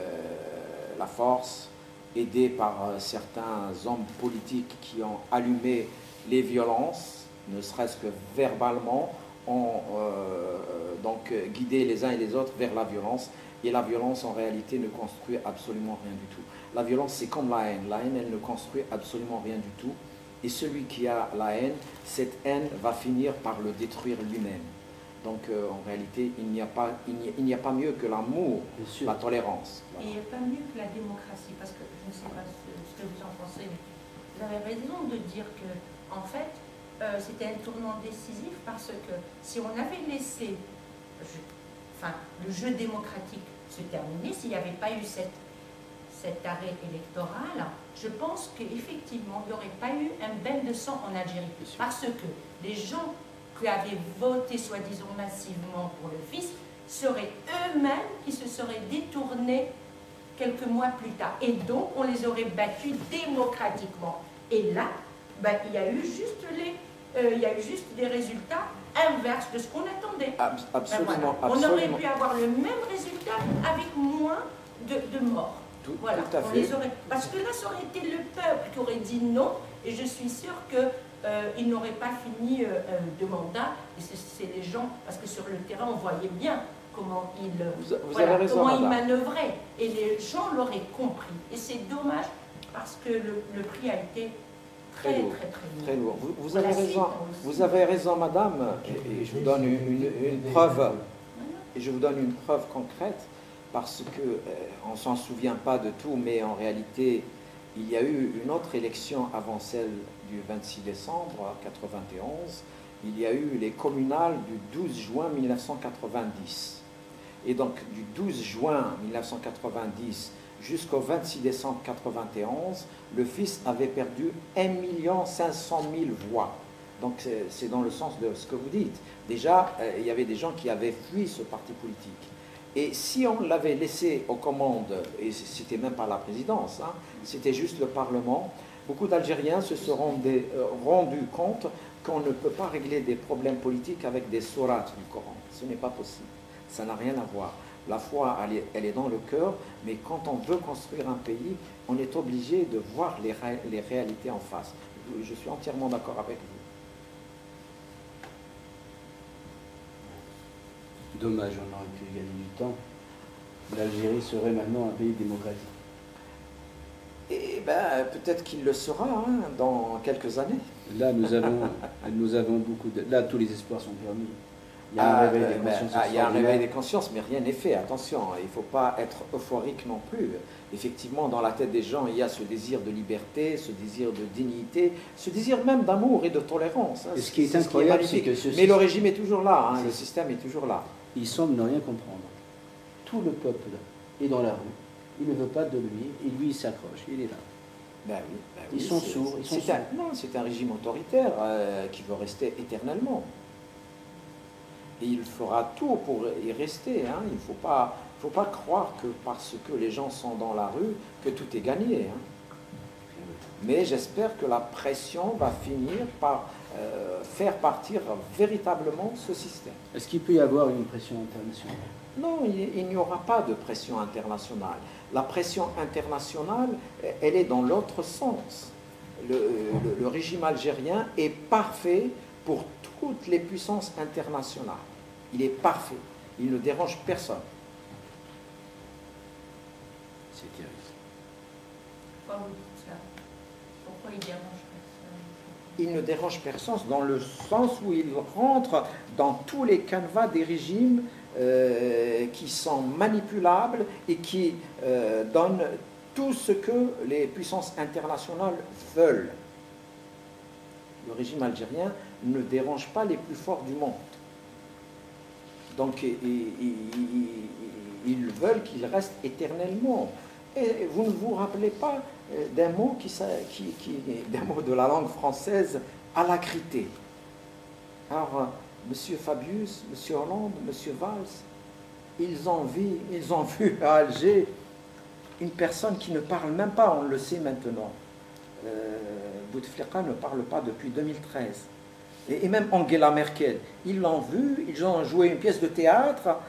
la force, aidés par certains hommes politiques qui ont allumé les violences, ne serait-ce que verbalement, ont donc guidé les uns et les autres vers la violence. Et la violence, en réalité, ne construit absolument rien du tout. La violence, c'est comme la haine. La haine, elle ne construit absolument rien du tout. Et celui qui a la haine, cette haine va finir par le détruire lui-même. Donc, en réalité, il n'y a pas mieux que l'amour, la tolérance. Et il n'y a pas mieux que la démocratie, parce que je ne sais pas ce que vous en pensez, mais vous avez raison de dire que, en fait, c'était un tournant décisif parce que si on avait laissé le jeu démocratique se terminer, s'il n'y avait pas eu cet arrêt électoral, je pense qu'effectivement, il n'y aurait pas eu un bain de sang en Algérie. Parce que les gens qui avaient voté soi-disant massivement pour le fils seraient eux-mêmes qui se seraient détournés quelques mois plus tard. Et donc, on les aurait battus démocratiquement. Et là, il y a eu juste des résultats inverses de ce qu'on attendait. Absolument, voilà. On absolument. aurait pu avoir le même résultat avec moins de morts. Tout à On fait. les aurait... Parce que là, ça aurait été le peuple qui aurait dit non, et je suis sûre qu'il n'aurait pas fini de mandat. Et c'est les gens, parce que sur le terrain, on voyait bien comment ils manœuvraient. Et les gens l'auraient compris. Et c'est dommage, parce que le prix a été très lourd. Vous avez raison, madame, et je vous donne une preuve, et je vous donne une preuve concrète, parce que on ne s'en souvient pas de tout, mais en réalité, il y a eu une autre élection avant celle du 26 décembre 1991. Il y a eu les communales du 12 juin 1990. Et donc, du 12 juin 1990 jusqu'au 26 décembre 1991, le fils avait perdu 1 500 000 voix. Donc, c'est dans le sens de ce que vous dites. Déjà, il y avait des gens qui avaient fui ce parti politique. Et si on l'avait laissé aux commandes, et c'était même pas la présidence, hein, c'était juste le Parlement, beaucoup d'Algériens se seront rendus compte qu'on ne peut pas régler des problèmes politiques avec des sourates du Coran. Ce n'est pas possible. Ça n'a rien à voir. La foi, elle est dans le cœur, mais quand on veut construire un pays, on est obligé de voir les réalités en face. Je suis entièrement d'accord avec vous. Dommage, on aurait pu gagner du temps. L'Algérie serait maintenant un pays démocratique. Eh bien, peut-être qu'il le sera hein, dans quelques années. Là, nous avons beaucoup de... Là, tous les espoirs sont permis. Il y a un réveil des consciences. Il y a un réveil des consciences, mais rien n'est fait. Attention, il ne faut pas être euphorique non plus. Effectivement, dans la tête des gens, il y a ce désir de liberté, ce désir de dignité, ce désir même d'amour et de tolérance. Hein. Et ce qui est incroyable, c'est que mais le régime est toujours là, hein, le système est toujours là. Il semble ne rien comprendre. Tout le peuple est dans la rue. Il ne veut pas de lui, et lui, il s'accroche. Il est là. Ben oui, ils sont sourds. Non, c'est un régime autoritaire qui veut rester éternellement. Et il fera tout pour y rester. Hein. Il ne faut pas croire que parce que les gens sont dans la rue, que tout est gagné. Hein. Mais j'espère que la pression va finir par faire partir véritablement ce système. Est-ce qu'il peut y avoir une pression internationale? Non, il n'y aura pas de pression internationale. La pression internationale, elle est dans l'autre sens. Le régime algérien est parfait pour toutes les puissances internationales. Il est parfait. Il ne dérange personne. C'est terrible. Pourquoi vous dites ça? Pourquoi il dérange personne? Il ne dérange personne dans le sens où il rentre dans tous les canevas des régimes qui sont manipulables et qui donnent tout ce que les puissances internationales veulent. Le régime algérien ne dérange pas les plus forts du monde. Donc, ils veulent qu'il reste éternellement. Et vous ne vous rappelez pas d'un mot, d'un mot de la langue française, alacrité. Alors, M. Fabius, M. Hollande, M. Valls, ils ont vu à Alger une personne qui ne parle même pas, on le sait maintenant. Bouteflika ne parle pas depuis 2013. Et même Angela Merkel, ils l'ont vu, ils ont joué une pièce de théâtre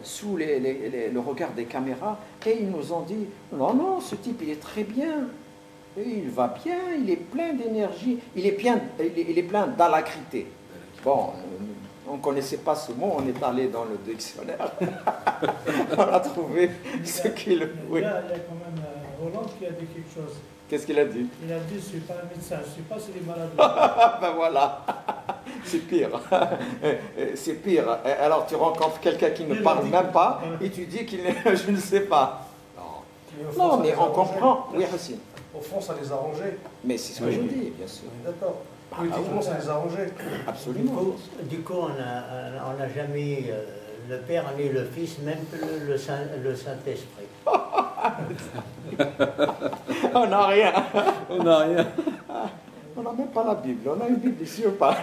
sous le regard des caméras, et ils nous ont dit, non, non, ce type, il est très bien, et il va bien, il est plein d'énergie, il est plein d'alacrité. Bon, on ne connaissait pas ce mot, on est allé dans le dictionnaire, on a trouvé ce qu'il... Oui. Il y a quand même Hollande qui a dit quelque chose. Qu'est-ce qu'il a dit? Il a dit, je ne suis pas un médecin, je ne sais pas si les malades... Ben voilà, c'est pire. C'est pire. Alors tu rencontres quelqu'un qui ne parle même pas et tu dis qu'il est... je ne sais pas. Non, mais on comprend. Oui, Hassine. Au fond, ça les arrangeait. Mais c'est ce que je dis, bien sûr. D'accord. Politiquement, ça les arrangeait. Absolument. Du coup, on n'a jamais le Père ni le Fils, même le Saint-Esprit. On n'a rien. On n'a rien. On n'a même pas la Bible. On a une Bible ici ou pas?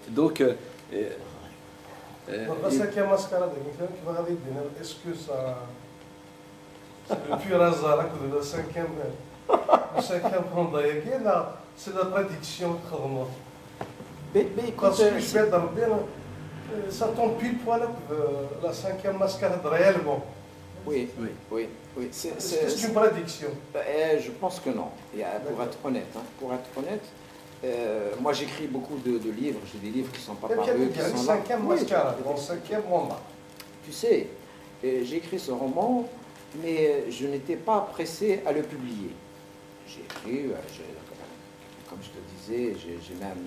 Donc, La cinquième mascarade, est-ce que ça... C'est le pur hasard que le cinquième mandat, c'est la prédiction de Khadmout. Mais écoute, ça tombe pile poil la cinquième mascarade réellement. oui. Est-ce que c'est une prédiction? Je pense que non. Pour être honnête, moi j'écris beaucoup de livres, j'ai des livres qui ne sont pas parus. Le cinquième mascarade, le cinquième mandat. Tu sais, j'ai écrit ce roman, mais je n'étais pas pressé à le publier. J'ai écrit, comme je te disais, j'ai même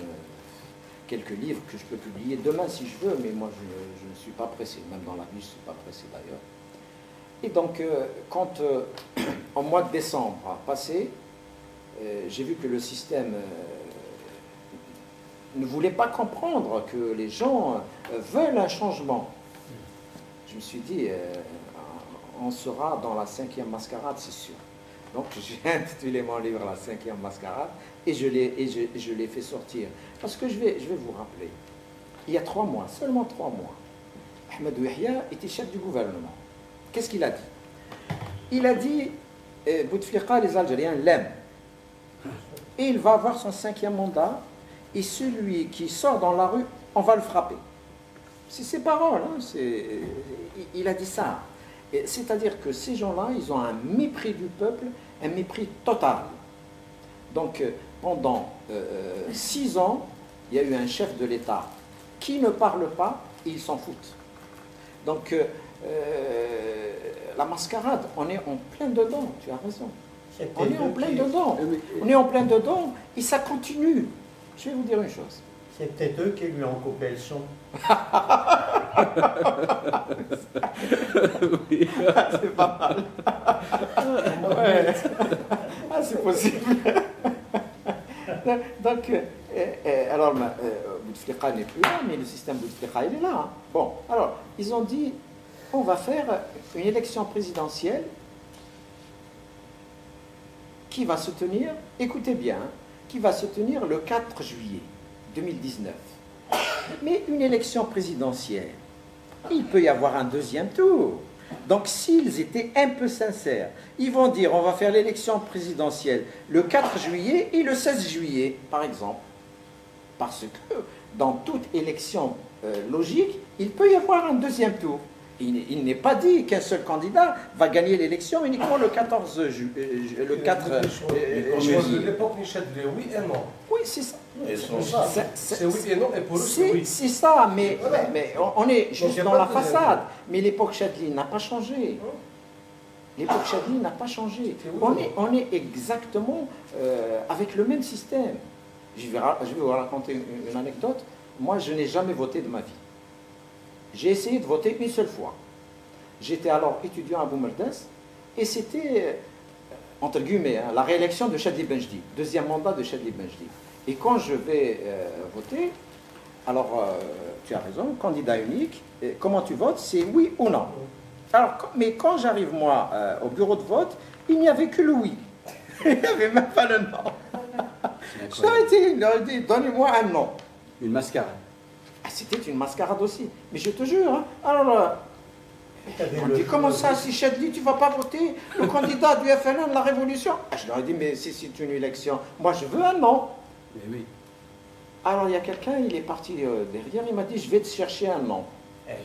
quelques livres que je peux publier demain si je veux, mais moi je ne suis pas pressé, même dans la vie je ne suis pas pressé d'ailleurs. Et donc, quand en mois de décembre passé, j'ai vu que le système ne voulait pas comprendre que les gens veulent un changement. Je me suis dit, on sera dans la cinquième mascarade, c'est sûr. Donc j'ai intitulé mon livre La cinquième mascarade et je l'ai fait sortir. Parce que je vais vous rappeler, il y a 3 mois, seulement 3 mois, Ahmed Yahya était chef du gouvernement. Qu'est-ce qu'il a dit? Il a dit, Bouteflika, les Algériens l'aiment. Et il va avoir son 5e mandat, et celui qui sort dans la rue, on va le frapper. C'est ses paroles, hein, il a dit ça. C'est-à-dire que ces gens-là, ils ont un mépris du peuple, un mépris total. Donc, pendant 6 ans, il y a eu un chef de l'État qui ne parle pas, et ils s'en foutent. Donc, la mascarade, on est en plein dedans, tu as raison. On est en plein dedans. On est en plein dedans, et ça continue. Je vais vous dire une chose. C'est peut-être eux qui lui ont coupé le son. Oui. C'est pas mal. Ouais. Ah, c'est possible. Donc, alors, Bouteflika n'est plus là, mais le système Bouteflika, il est là. Hein. Bon, alors, ils ont dit, on va faire une élection présidentielle qui va se tenir, écoutez bien, qui va se tenir le 4 juillet 2019. Mais une élection présidentielle, il peut y avoir un 2e tour. Donc s'ils étaient un peu sincères, ils vont dire on va faire l'élection présidentielle le 4 juillet et le 16 juillet, par exemple. Parce que dans toute élection logique, il peut y avoir un 2e tour. Il n'est pas dit qu'un seul candidat va gagner l'élection uniquement le 4 juillet. L'époque Michel, oui et non. Oui, c'est ça. C'est oui et non, et pour eux, c'est oui. C'est ça, mais on est juste dans la façade. Mais l'époque Chadli n'a pas changé. L'époque Chadli n'a pas changé. On est exactement avec le même système. Je vais vous raconter une anecdote. Moi, je n'ai jamais voté de ma vie. J'ai essayé de voter une seule fois. J'étais alors étudiant à Boumerdes et c'était, entre guillemets, hein, la réélection de Chadli Benjdi, deuxième mandat de Chadli Benjdi. Et quand je vais voter, alors tu as raison, candidat unique, comment tu votes? C'est oui ou non. Alors, mais quand j'arrive moi au bureau de vote, il n'y avait que le oui. Il n'y avait même pas le non. Je leur ai dit, donnez-moi un non. Une mascarade. Ah, c'était une mascarade aussi. Mais je te jure, hein. Alors, on dit, comment ça, si Chadli, tu ne vas pas voter le candidat du FLN de la Révolution? Ah, je leur ai dit, mais si c'est une élection, moi je veux un non. Mais oui. Alors il y a quelqu'un, il est parti derrière, il m'a dit, je vais te chercher un non.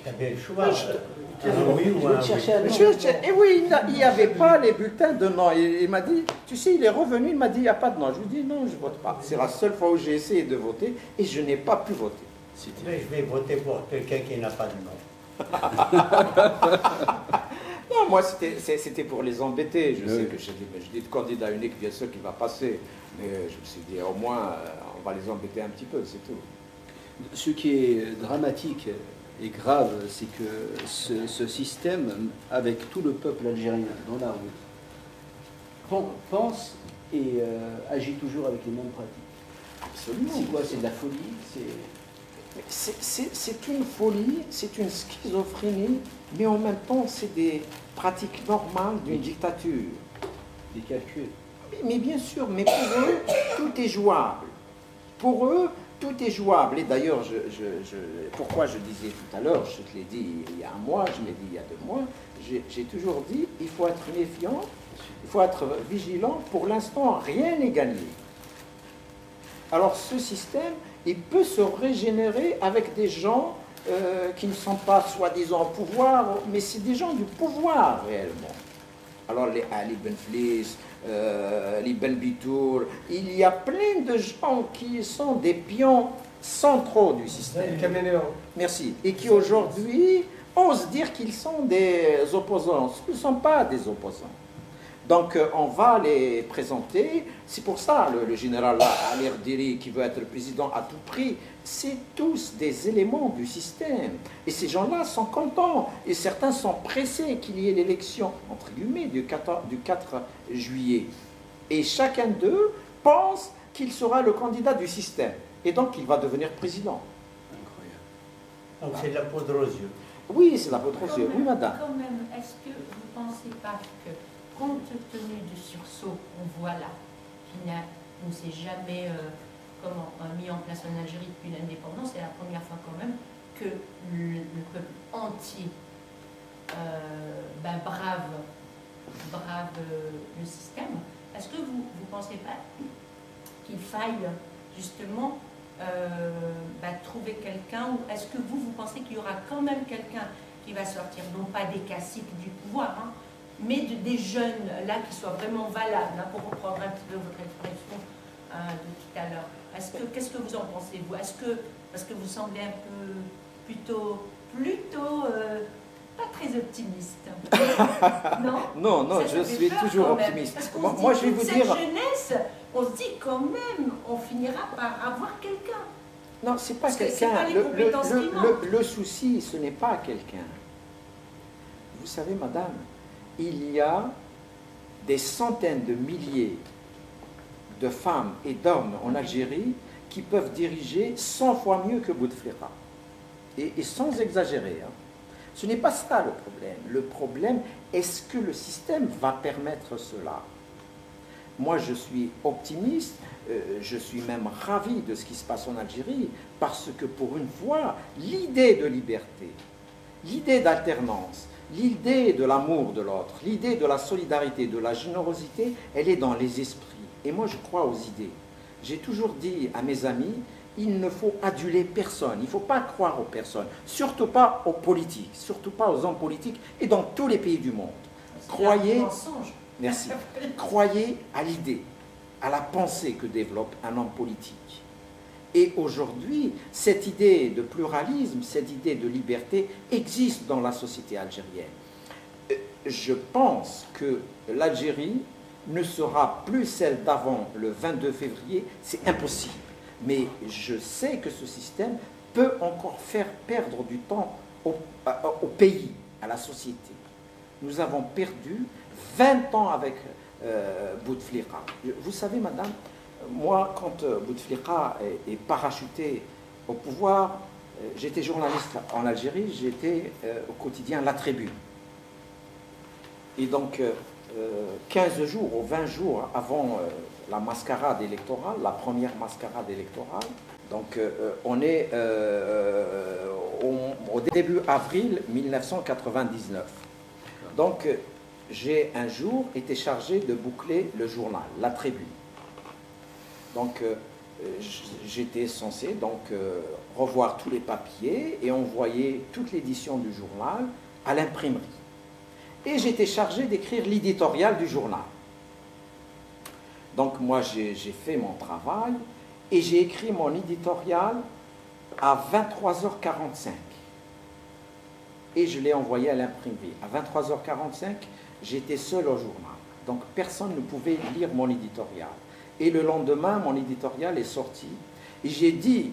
Tu avais le choix. Oui, et oui, il n'y avait pas les bulletins de non. Il m'a dit, tu sais, il est revenu, il m'a dit, il n'y a pas de non. Je lui ai dit, non, je ne vote pas. C'est la seule fois où j'ai essayé de voter et je n'ai pas pu voter. Mais je vais voter pour quelqu'un qui n'a pas de nom. Non, moi, c'était pour les embêter. Je sais que je dis le candidat unique, bien sûr qu'il va passer. Mais je me suis dit, au moins, on va les embêter un petit peu, c'est tout. Ce qui est dramatique et grave, c'est que ce système, avec tout le peuple algérien dans la rue, pense et agit toujours avec les mêmes pratiques. Absolument. C'est quoi? C'est de la folie? C'est une folie, c'est une schizophrénie, mais en même temps, c'est des pratiques normales d'une dictature. Des calculs. Mais bien sûr, mais pour eux, tout est jouable. Pour eux, tout est jouable. Et d'ailleurs, pourquoi je disais tout à l'heure, je te l'ai dit il y a un mois, je l'ai dit il y a 2 mois, j'ai toujours dit, il faut être méfiant, il faut être vigilant. Pour l'instant, rien n'est gagné. Alors ce système, il peut se régénérer avec des gens qui ne sont pas soi-disant au pouvoir, mais c'est des gens du pouvoir réellement. Alors les Ali Ben Flis, les Ben Bitour, il y a plein de gens qui sont des pions centraux du système. Merci. Et qui aujourd'hui osent dire qu'ils sont des opposants. Ce ne sont pas des opposants. Donc on va les présenter. C'est pour ça le général Ali Erdiri qui veut être le président à tout prix, c'est tous des éléments du système. Et ces gens-là sont contents. Et certains sont pressés qu'il y ait l'élection, entre guillemets, du 4 juillet. Et chacun d'eux pense qu'il sera le candidat du système. Et donc il va devenir président. Incroyable. Donc c'est de la poudre aux yeux. Oui, c'est la poudre aux yeux. Oui, madame. Quand même, est-ce que vous ne pensez pas que, compte tenu du sursaut qu'on voit là, qui ne s'est jamais mis en place en Algérie depuis l'indépendance, c'est la première fois quand même que le peuple entier brave le système. Est-ce que vous ne pensez pas qu'il faille justement trouver quelqu'un, ou est-ce que vous pensez qu'il y aura quand même quelqu'un qui va sortir, non pas des caciques du pouvoir, hein, mais des jeunes là qui soient vraiment valables, hein, pour reprendre un petit peu votre expression de tout à l'heure. Qu'est-ce que vous en pensez, vous? Parce que vous semblez un peu plutôt pas très optimiste. Non, non, je suis toujours optimiste. Moi, je vais vous dire. Cette jeunesse, on se dit quand même, on finira par avoir quelqu'un. Non, c'est pas quelqu'un. Le souci, ce n'est pas quelqu'un. Vous savez, madame, il y a des centaines de milliers de femmes et d'hommes en Algérie qui peuvent diriger 100 fois mieux que Bouteflika. Et sans exagérer. Hein. Ce n'est pas ça le problème. Le problème, est-ce que le système va permettre cela? Moi, je suis optimiste, je suis même ravi de ce qui se passe en Algérie, parce que pour une fois, l'idée de liberté, l'idée d'alternance, l'idée de l'amour de l'autre, l'idée de la solidarité, de la générosité, elle est dans les esprits. Et moi, je crois aux idées. J'ai toujours dit à mes amis, il ne faut aduler personne, il ne faut pas croire aux personnes, surtout pas aux politiques, surtout pas aux hommes politiques, et dans tous les pays du monde. Croyez, merci, croyez à l'idée, à la pensée que développe un homme politique. Et aujourd'hui, cette idée de pluralisme, cette idée de liberté existe dans la société algérienne. Je pense que l'Algérie ne sera plus celle d'avant le 22 février, c'est impossible. mais je sais que ce système peut encore faire perdre du temps au pays, à la société. Nous avons perdu 20 ans avec Bouteflika. Vous savez, madame, moi, quand Bouteflika est parachuté au pouvoir, j'étais journaliste en Algérie, j'étais au quotidien La Tribune. Et donc, 15 jours ou 20 jours avant la mascarade électorale, la première mascarade électorale, donc on est au début avril 1999. Donc, j'ai un jour été chargé de boucler le journal, La Tribune. Donc, j'étais censé donc revoir tous les papiers et envoyer toute l'édition du journal à l'imprimerie. Et j'étais chargé d'écrire l'éditorial du journal. Donc, moi, j'ai fait mon travail et j'ai écrit mon éditorial à 23h45. Et je l'ai envoyé à l'imprimerie. À 23h45, j'étais seul au journal. Donc, personne ne pouvait lire mon éditorial. Et le lendemain, mon éditorial est sorti. Et j'ai dit,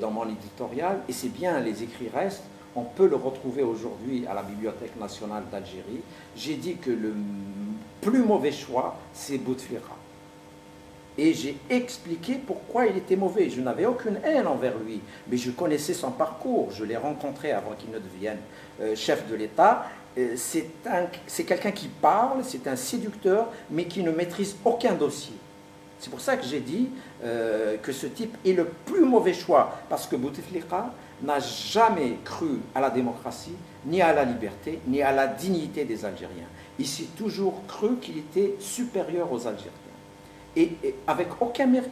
dans mon éditorial, et c'est bien, les écrits restent, on peut le retrouver aujourd'hui à la Bibliothèque nationale d'Algérie, j'ai dit que le plus mauvais choix, c'est Bouteflika. Et j'ai expliqué pourquoi il était mauvais. Je n'avais aucune haine envers lui, mais je connaissais son parcours. Je l'ai rencontré avant qu'il ne devienne chef de l'État. C'est quelqu'un qui parle, c'est un séducteur, mais qui ne maîtrise aucun dossier. C'est pour ça que j'ai dit que ce type est le plus mauvais choix, parce que Bouteflika n'a jamais cru à la démocratie, ni à la liberté, ni à la dignité des Algériens. Il s'est toujours cru qu'il était supérieur aux Algériens. Et avec aucun mérite.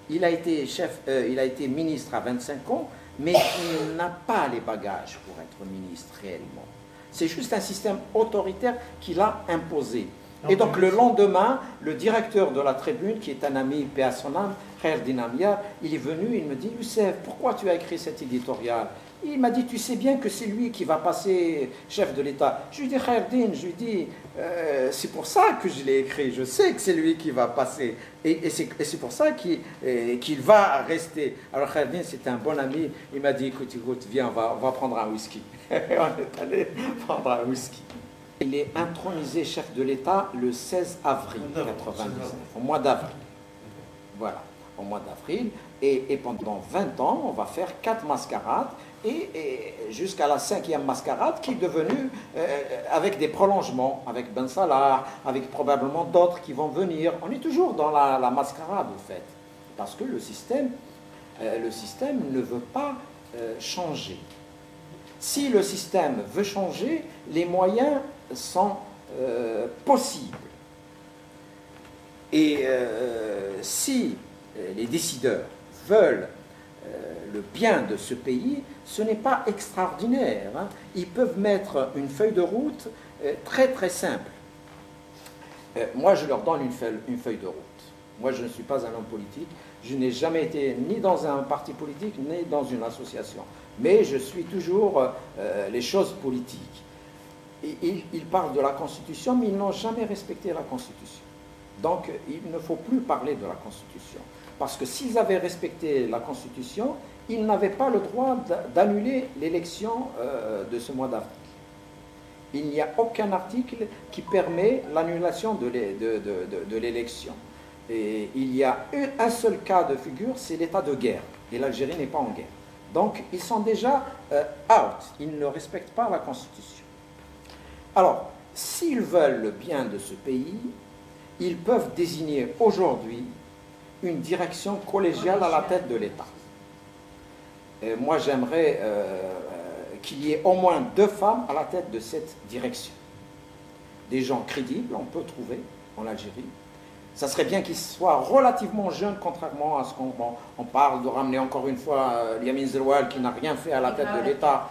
Il a été ministre à 25 ans, mais il n'a pas les bagages pour être ministre réellement. C'est juste un système autoritaire qu'il a imposé. Et donc le lendemain, le directeur de la Tribune, qui est un ami paix à son âme, Khairdine Amyar, il est venu, il me dit, Youssef, pourquoi tu as écrit cet éditorial? Il m'a dit, tu sais bien que c'est lui qui va passer chef de l'État. Je lui dis, Khairdine, je lui dis, c'est pour ça que je l'ai écrit, je sais que c'est lui qui va passer. Et c'est pour ça qu'il va rester. Alors Khairdine, c'était un bon ami, il m'a dit, écoute, viens, on va prendre un whisky. On est allé prendre un whisky. Il est intronisé chef de l'État le 16 avril 1999, au mois d'avril. Voilà, au mois d'avril. Et pendant 20 ans, on va faire 4 mascarades, et jusqu'à la 5e mascarade qui est devenue avec des prolongements, avec Ben Salah, avec probablement d'autres qui vont venir. On est toujours dans la mascarade, en fait, parce que le système ne veut pas changer. Si le système veut changer, les moyens sont possibles. Et si les décideurs veulent le bien de ce pays, ce n'est pas extraordinaire. Hein. Ils peuvent mettre une feuille de route très très simple. Moi, je leur donne une feuille de route. Moi, je ne suis pas un homme politique. Je n'ai jamais été ni dans un parti politique, ni dans une association. Mais je suis toujours les choses politiques. Ils parlent de la Constitution, mais ils n'ont jamais respecté la Constitution. Donc, il ne faut plus parler de la Constitution. Parce que s'ils avaient respecté la Constitution, ils n'avaient pas le droit d'annuler l'élection de ce mois d'avril. Il n'y a aucun article qui permet l'annulation de l'élection. Et il y a un seul cas de figure, c'est l'état de guerre. Et l'Algérie n'est pas en guerre. Donc, ils sont déjà out. Ils ne respectent pas la Constitution. Alors, s'ils veulent le bien de ce pays, ils peuvent désigner aujourd'hui une direction collégiale à la tête de l'État. Moi, j'aimerais qu'il y ait au moins 2 femmes à la tête de cette direction. Des gens crédibles, on peut trouver en Algérie. Ça serait bien qu'ils soient relativement jeunes, contrairement à ce qu'on parle de ramener encore une fois Yamin Zeroual, qui n'a rien fait à la tête de l'État,